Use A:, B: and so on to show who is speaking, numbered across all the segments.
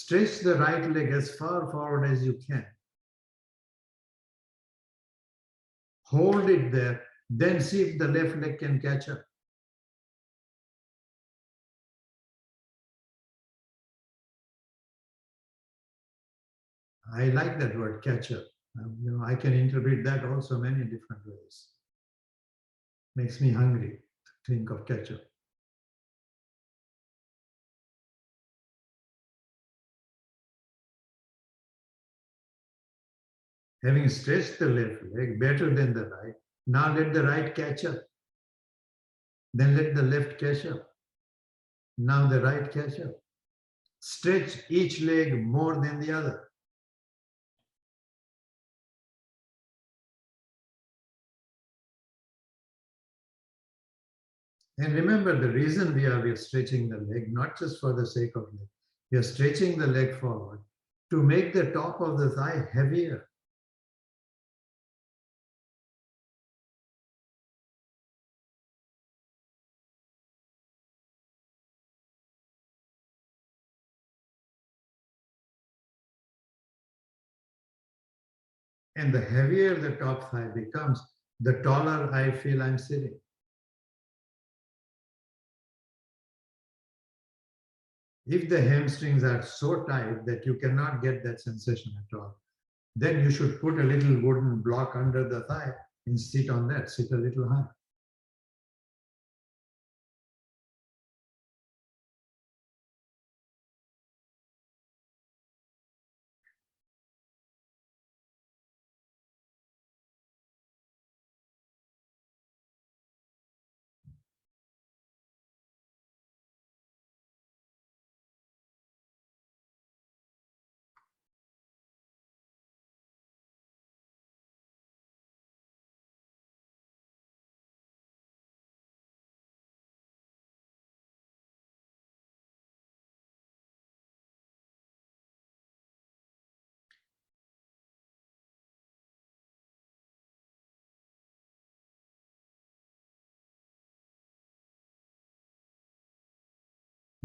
A: Stretch the right leg as far forward as you can. Hold it there, then see if the left leg can catch up. I like that word, catch up. I can interpret that also many different ways. Makes me hungry to think of catch up. Having stretched the left leg better than the right, now let the right catch up. Then let the left catch up. Now the right catch up. Stretch each leg more than the other. And remember, the reason we are stretching the leg, not just for the sake of leg. We are stretching the leg forward to make the top of the thigh heavier. And the heavier the top thigh becomes, the taller I feel I'm sitting. If the hamstrings are so tight that you cannot get that sensation at all, then you should put a little wooden block under the thigh and sit on that, sit a little high.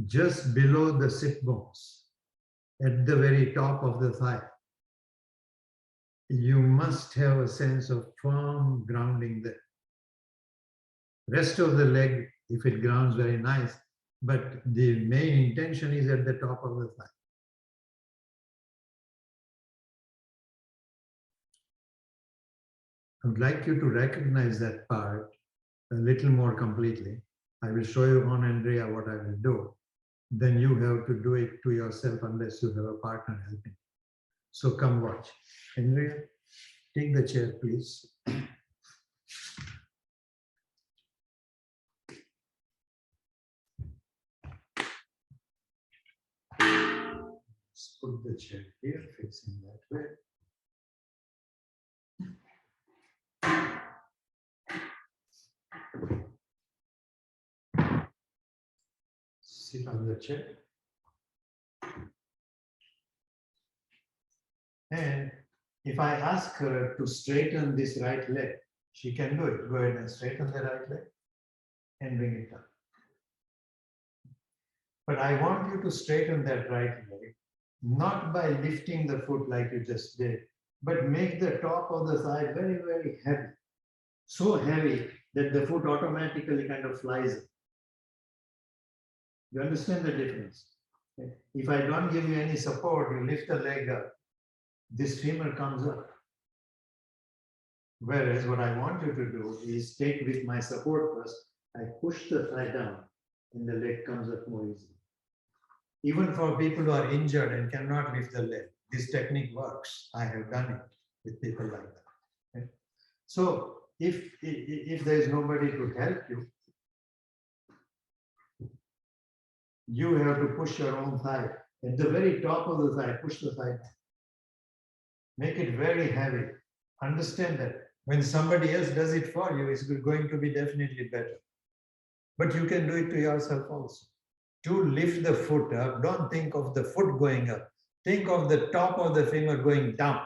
A: Just below the sit bones, at the very top of the thigh, you must have a sense of firm grounding there. Rest of the leg, if it grounds, very nice, but the main intention is at the top of the thigh. I would like you to recognize that part a little more completely. I will show you on Andrea what I will do. Then you have to do it to yourself unless you have a partner helping. So come watch. Andrea, take the chair, please. Let's put the chair here, facing that way. Sit on the chair. And if I ask her to straighten this right leg, she can do it. Go ahead and straighten the right leg and bring it up. But I want you to straighten that right leg, not by lifting the foot like you just did, but make the top of the thigh very, very heavy. So heavy that the foot automatically kind of flies in. You understand the difference? If I don't give you any support, you lift the leg up, this femur comes up. Whereas what I want you to do is take with my support first, I push the thigh down and the leg comes up more easily. Even for people who are injured and cannot lift the leg, this technique works. I have done it with people like that. Okay? So if there is nobody to help you, you have to push your own thigh. At the very top of the thigh, push the thigh down. Make it very heavy. Understand that when somebody else does it for you, it's going to be definitely better. But you can do it to yourself also. To lift the foot up, don't think of the foot going up. Think of the top of the femur going down.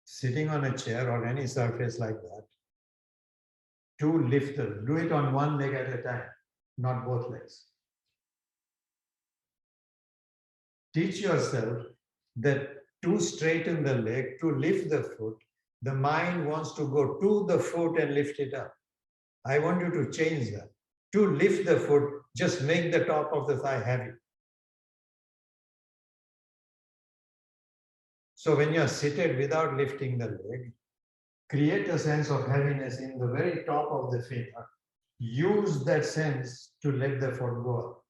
A: Sitting on a chair or any surface like that. To lift the, do it on one leg at a time, not both legs. Teach yourself that to straighten the leg, to lift the foot, the mind wants to go to the foot and lift it up. I want you to change that. To lift the foot, just make the top of the thigh heavy. So when you're seated without lifting the leg, create a sense of heaviness in the very top of the femur. Use that sense to let the foot go up.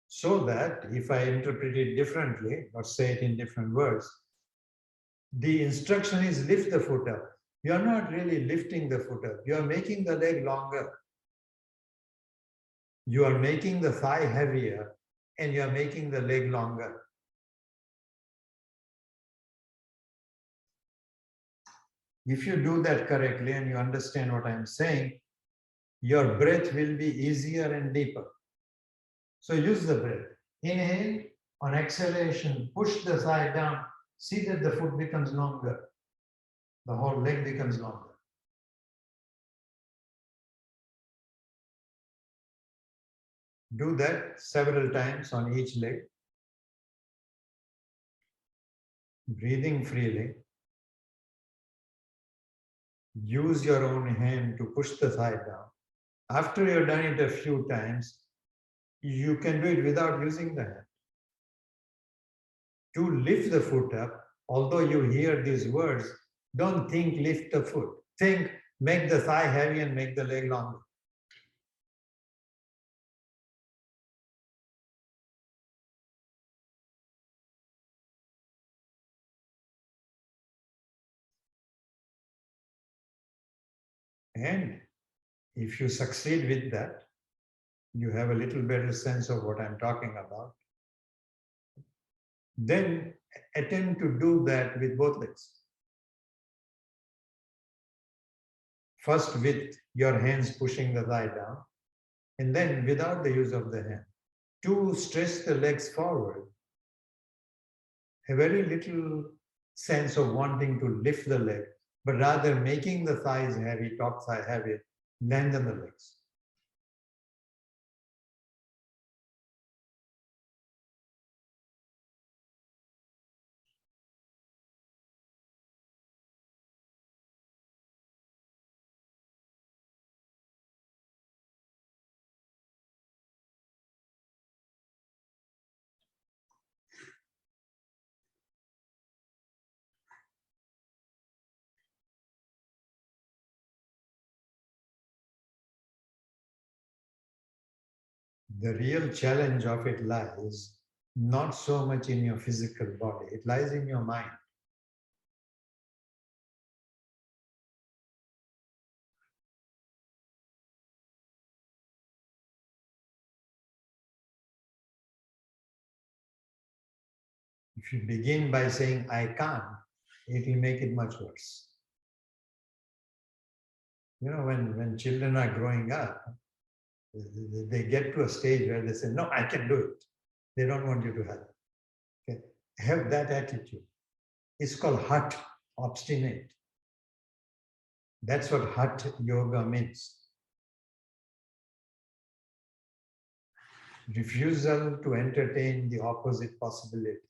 A: So that if I interpret it differently or say it in different words, the instruction is lift the foot up. You're not really lifting the foot up. You are making the leg longer. You are making the thigh heavier and you are making the leg longer. If you do that correctly and you understand what I'm saying, your breath will be easier and deeper. So use the breath. Inhale, on exhalation, push the thigh down. See that the foot becomes longer. The whole leg becomes longer. Do that several times on each leg. Breathing freely. Use your own hand to push the thigh down. After you've done it a few times, you can do it without using the hand. To lift the foot up, although you hear these words, don't think lift the foot. Think make the thigh heavy and make the leg longer. And if you succeed with that, you have a little better sense of what I'm talking about. Then attempt to do that with both legs. First with your hands pushing the thigh down, and then without the use of the hand. To stretch the legs forward, a very little sense of wanting to lift the leg, but rather making the thighs heavy, top thigh heavy, lengthen the legs. The real challenge of it lies not so much in your physical body, it lies in your mind. If you begin by saying, I can't, it will make it much worse. You know, when children are growing up, they get to a stage where they say, no, I can do it. They don't want you to help. Okay? Have that attitude. It's called Hatha, obstinate. That's what Hatha yoga means. Refusal to entertain the opposite possibility.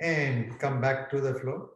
A: And come back to the floor.